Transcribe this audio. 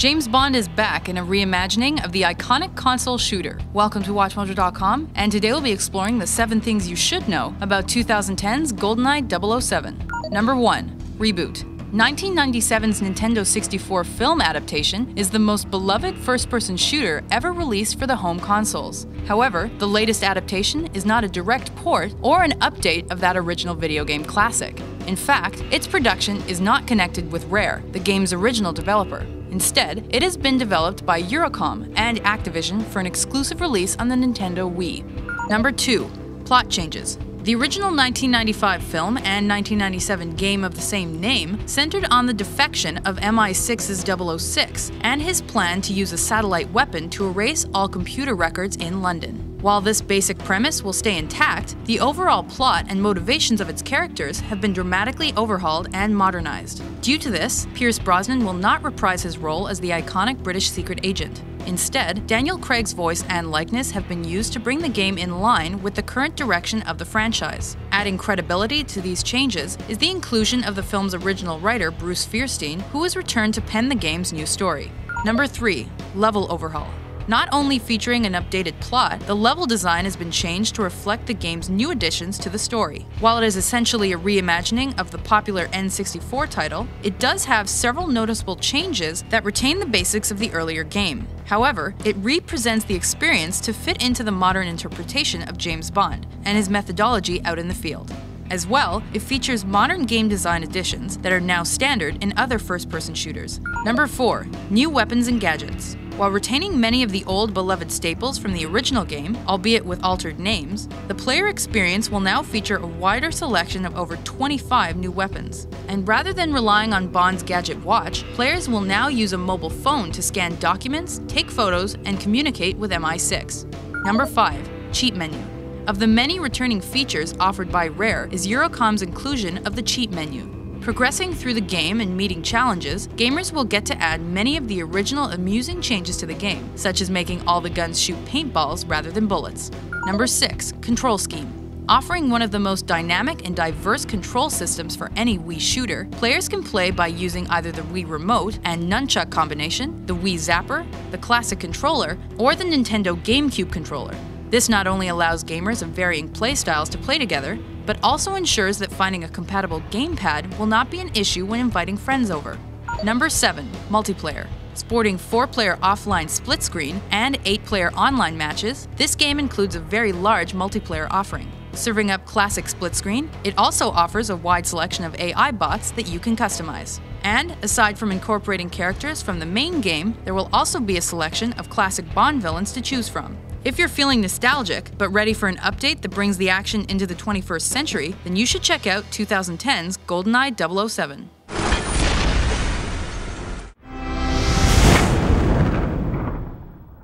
James Bond is back in a reimagining of the iconic console shooter. Welcome to WatchMojo.com, and today we'll be exploring the 7 things you should know about 2010's GoldenEye 007. Number 1. Reboot. 1997's Nintendo 64 film adaptation is the most beloved first-person shooter ever released for the home consoles. However, the latest adaptation is not a direct port or an update of that original video game classic. In fact, its production is not connected with Rare, the game's original developer. Instead, it has been developed by Eurocom and Activision for an exclusive release on the Nintendo Wii. Number 2. Plot changes. The original 1995 film and 1997 game of the same name centered on the defection of MI6's 006 and his plan to use a satellite weapon to erase all computer records in London. While this basic premise will stay intact, the overall plot and motivations of its characters have been dramatically overhauled and modernized. Due to this, Pierce Brosnan will not reprise his role as the iconic British secret agent. Instead, Daniel Craig's voice and likeness have been used to bring the game in line with the current direction of the franchise. Adding credibility to these changes is the inclusion of the film's original writer, Bruce Fierstein, who has returned to pen the game's new story. Number 3. Level Overhaul. Not only featuring an updated plot, the level design has been changed to reflect the game's new additions to the story. While it is essentially a reimagining of the popular N64 title, it does have several noticeable changes that retain the basics of the earlier game. However, it represents the experience to fit into the modern interpretation of James Bond and his methodology out in the field. As well, it features modern game design additions that are now standard in other first-person shooters. Number 4. New weapons and gadgets. While retaining many of the old beloved staples from the original game, albeit with altered names, the player experience will now feature a wider selection of over 25 new weapons. And rather than relying on Bond's gadget watch, players will now use a mobile phone to scan documents, take photos, and communicate with MI6. Number 5. Cheat menu. Of the many returning features offered by Rare is Eurocom's inclusion of the cheat menu. Progressing through the game and meeting challenges, gamers will get to add many of the original amusing changes to the game, such as making all the guns shoot paintballs rather than bullets. Number 6. Control scheme. Offering one of the most dynamic and diverse control systems for any Wii shooter, players can play by using either the Wii Remote and Nunchuck combination, the Wii Zapper, the classic controller, or the Nintendo GameCube controller. This not only allows gamers of varying playstyles to play together, but also ensures that finding a compatible gamepad will not be an issue when inviting friends over. Number 7. Multiplayer. Sporting 4-player offline split screen and 8-player online matches, this game includes a very large multiplayer offering. Serving up classic split screen, it also offers a wide selection of AI bots that you can customize. And, aside from incorporating characters from the main game, there will also be a selection of classic Bond villains to choose from. If you're feeling nostalgic, but ready for an update that brings the action into the 21st century, then you should check out 2010's GoldenEye 007.